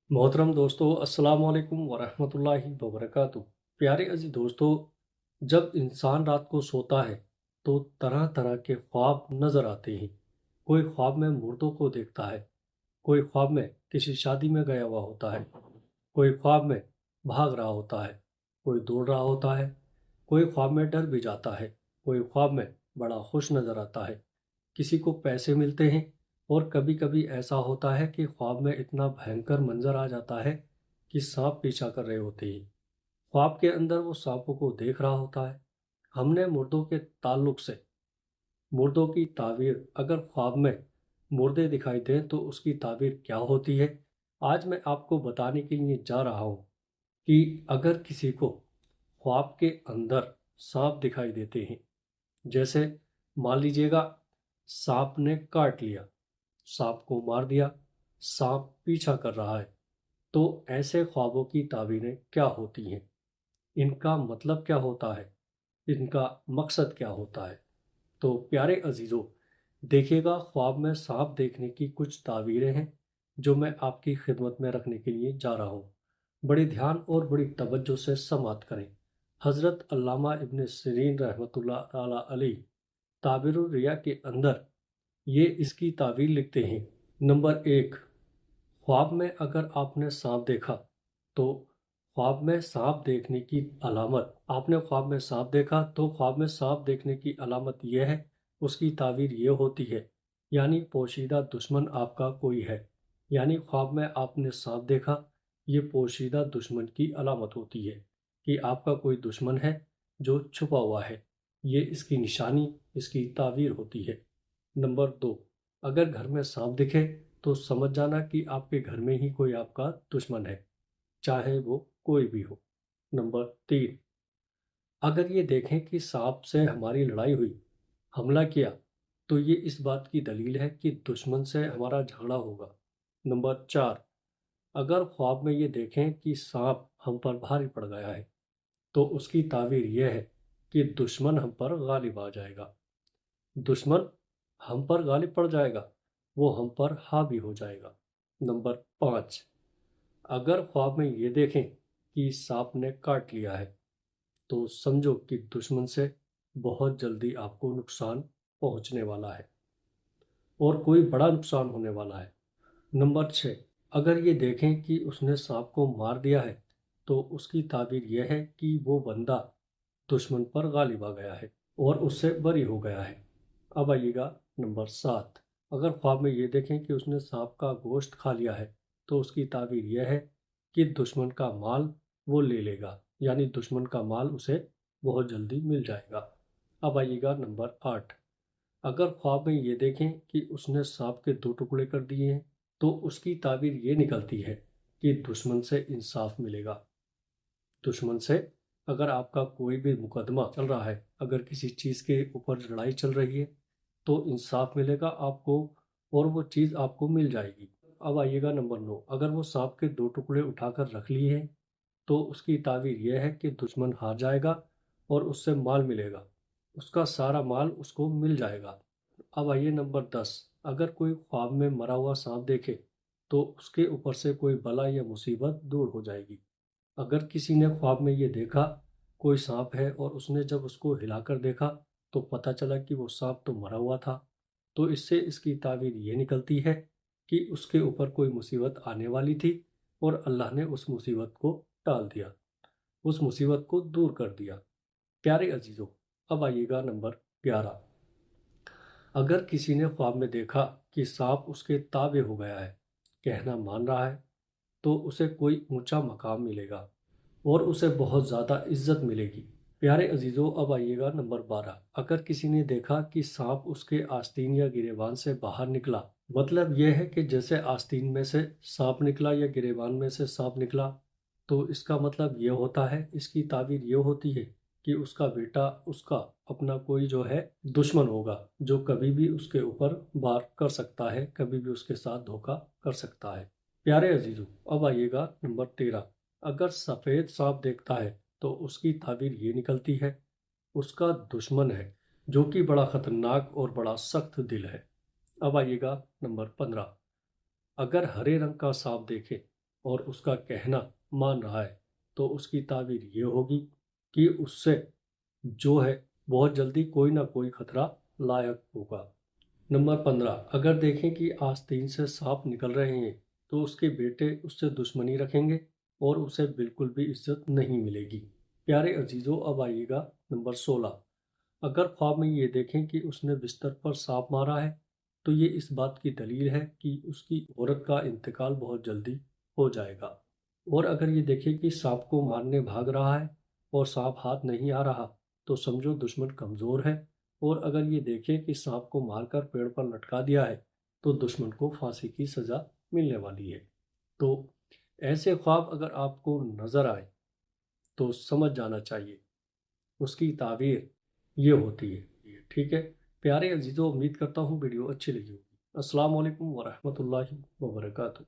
मोहतरम दोस्तों, अस्सलाम वालेकुम वरहमतुल्लाहि वबरकातुह। प्यारे अजीज दोस्तों, जब इंसान रात को सोता है तो तरह तरह के ख्वाब नज़र आते हैं। कोई ख्वाब में मुर्दों को देखता है, कोई ख्वाब में किसी शादी में गया हुआ होता है, कोई ख्वाब में भाग रहा होता है, कोई दौड़ रहा होता है, कोई ख्वाब में डर भी जाता है, कोई ख्वाब में बड़ा खुश नज़र आता है। किसी को पैसे मिलते हैं और कभी-कभी ऐसा होता है कि ख्वाब में इतना भयंकर मंजर आ जाता है कि सांप पीछा कर रहे होते हैं। ख्वाब के अंदर वो सांपों को देख रहा होता है। हमने मुर्दों के ताल्लुक से मुर्दों की ताबीर, अगर ख्वाब में मुर्दे दिखाई दें तो उसकी ताबीर क्या होती है, आज मैं आपको बताने के लिए जा रहा हूँ कि अगर किसी को ख्वाब के अंदर सांप दिखाई देते हैं, जैसे मान लीजिएगा सांप ने काट लिया, सांप को मार दिया, सांप पीछा कर रहा है, तो ऐसे ख्वाबों की ताबीरें क्या होती हैं, इनका मतलब क्या होता है, इनका मकसद क्या होता है। तो प्यारे अजीज़ों, देखिएगा, ख्वाब में सांप देखने की कुछ ताबीरें हैं जो मैं आपकी खिदमत में रखने के लिए जा रहा हूँ। बड़े ध्यान और बड़ी तवज्जो से समाअत करें। हज़रत अल्लामा इब्न सिरीन रहमतुल्लाह ताला अलैह ताबीरुर रिया के अंदर ये इसकी ताबीर लिखते हैं। नंबर एक, ख्वाब में अगर आपने सांप देखा तो ख्वाब में सांप देखने की अलामत आपने ख्वाब में सांप देखा तो ख्वाब में सांप देखने की अलामत यह है, उसकी ताबीर ये होती है, यानी पोशीदा दुश्मन आपका कोई है। यानी ख्वाब में आपने सांप देखा, ये पोशीदा दुश्मन की अलामत होती है कि आपका कोई दुश्मन है जो छुपा हुआ है। ये इसकी निशानी, इसकी ताबीर होती है। नंबर दो, अगर घर में सांप दिखे तो समझ जाना कि आपके घर में ही कोई आपका दुश्मन है, चाहे वो कोई भी हो। नंबर तीन, अगर ये देखें कि सांप से हमारी लड़ाई हुई, हमला किया, तो ये इस बात की दलील है कि दुश्मन से हमारा झगड़ा होगा। नंबर चार, अगर ख्वाब में ये देखें कि सांप हम पर भारी पड़ गया है, तो उसकी ताबीर यह है कि दुश्मन हम पर गालिब आ जाएगा। दुश्मन हम पर गालिब पड़ जाएगा, वो हम पर हावी हो जाएगा। नंबर पाँच, अगर ख्वाब में ये देखें कि सांप ने काट लिया है, तो समझो कि दुश्मन से बहुत जल्दी आपको नुकसान पहुंचने वाला है और कोई बड़ा नुकसान होने वाला है। नंबर छः, अगर ये देखें कि उसने सांप को मार दिया है, तो उसकी ताबीर यह है कि वो बंदा दुश्मन पर गालिब आ गया है और उससे बरी हो गया है। अब आइएगा नंबर सात, अगर ख्वाब में ये देखें कि उसने सांप का गोश्त खा लिया है, तो उसकी ताबीर यह है कि दुश्मन का माल वो ले लेगा, यानी दुश्मन का माल उसे बहुत जल्दी मिल जाएगा। अब आइएगा नंबर आठ, अगर ख्वाब में ये देखें कि उसने सांप के दो टुकड़े कर दिए हैं, तो उसकी ताबीर ये निकलती है कि दुश्मन से इंसाफ मिलेगा। दुश्मन से अगर आपका कोई भी मुकदमा चल रहा है, अगर किसी चीज़ के ऊपर लड़ाई चल रही है, तो इंसाफ मिलेगा आपको और वो चीज़ आपको मिल जाएगी। अब आइएगा नंबर नौ, अगर वो सांप के दो टुकड़े उठाकर रख लिए हैं, तो उसकी ताबीर यह है कि दुश्मन हार जाएगा और उससे माल मिलेगा, उसका सारा माल उसको मिल जाएगा। अब आइए नंबर दस, अगर कोई ख्वाब में मरा हुआ सांप देखे, तो उसके ऊपर से कोई बला या मुसीबत दूर हो जाएगी। अगर किसी ने ख्वाब में ये देखा कोई सांप है और उसने जब उसको हिलाकर देखा तो पता चला कि वो सांप तो मरा हुआ था, तो इससे इसकी ताबीर ये निकलती है कि उसके ऊपर कोई मुसीबत आने वाली थी और अल्लाह ने उस मुसीबत को टाल दिया, उस मुसीबत को दूर कर दिया। प्यारे अजीज़ों, अब आइएगा नंबर 11, अगर किसी ने ख्वाब में देखा कि सांप उसके ताबे हो गया है, कहना मान रहा है, तो उसे कोई ऊंचा मकाम मिलेगा और उसे बहुत ज़्यादा इज्जत मिलेगी। प्यारे अजीज़ों, अब आइएगा नंबर 12, अगर किसी ने देखा कि सांप उसके आस्तीन या गिरेबान से बाहर निकला, मतलब यह है कि जैसे आस्तीन में से सांप निकला या गिरेबान में से सांप निकला, तो इसका मतलब यह होता है, इसकी ताबीर यह होती है कि उसका बेटा, उसका अपना कोई जो है दुश्मन होगा, जो कभी भी उसके ऊपर वार कर सकता है, कभी भी उसके साथ धोखा कर सकता है। प्यारे अजीजों, अब आइएगा नंबर 13, अगर सफ़ेद सांप देखता है तो उसकी ताबीर ये निकलती है, उसका दुश्मन है जो कि बड़ा खतरनाक और बड़ा सख्त दिल है। अब आइएगा नंबर 15, अगर हरे रंग का सांप देखे اور اس کا کہنا مان رہا ہے تو اس کی تعبیر یہ ہوگی کہ اس سے جو ہے بہت جلدی کوئی نہ کوئی خطرہ لاحق ہوگا۔ نمبر 15، اگر دیکھیں کہ آستین سے سانپ نکل رہے ہیں تو اس کے بیٹے اس سے دشمنی رکھیں گے اور اسے بالکل بھی عزت نہیں ملے گی۔ پیارے عزیزو، اب آئیے گا نمبر 16۔ اگر خواب میں یہ دیکھیں کہ اس نے بستر پر سانپ مارا ہے تو یہ اس بات کی دلیل ہے کہ اس کی عورت کا انتقال بہت جلدی ہو جائے گا۔ اور اگر یہ دیکھیں کہ سانپ کو مارنے بھاگ رہا ہے اور سانپ ہاتھ نہیں آ رہا تو سمجھو دشمن کمزور ہے۔ اور اگر یہ دیکھیں کہ سانپ کو مار کر پیڑ پر لٹکا دیا ہے تو دشمن کو پھانسی کی سزا ملنے والی ہے۔ تو ایسے خواب اگر آپ کو نظر آئے تو سمجھ جانا چاہیے اس کی تعبیر یہ ہوتی ہے۔ ٹھیک ہے پیارے عزیزو، امید کرتا ہوں ویڈیو اچھی لگی ہوگی۔ السلام علیکم ورحمۃ اللہ وبرکاتہ۔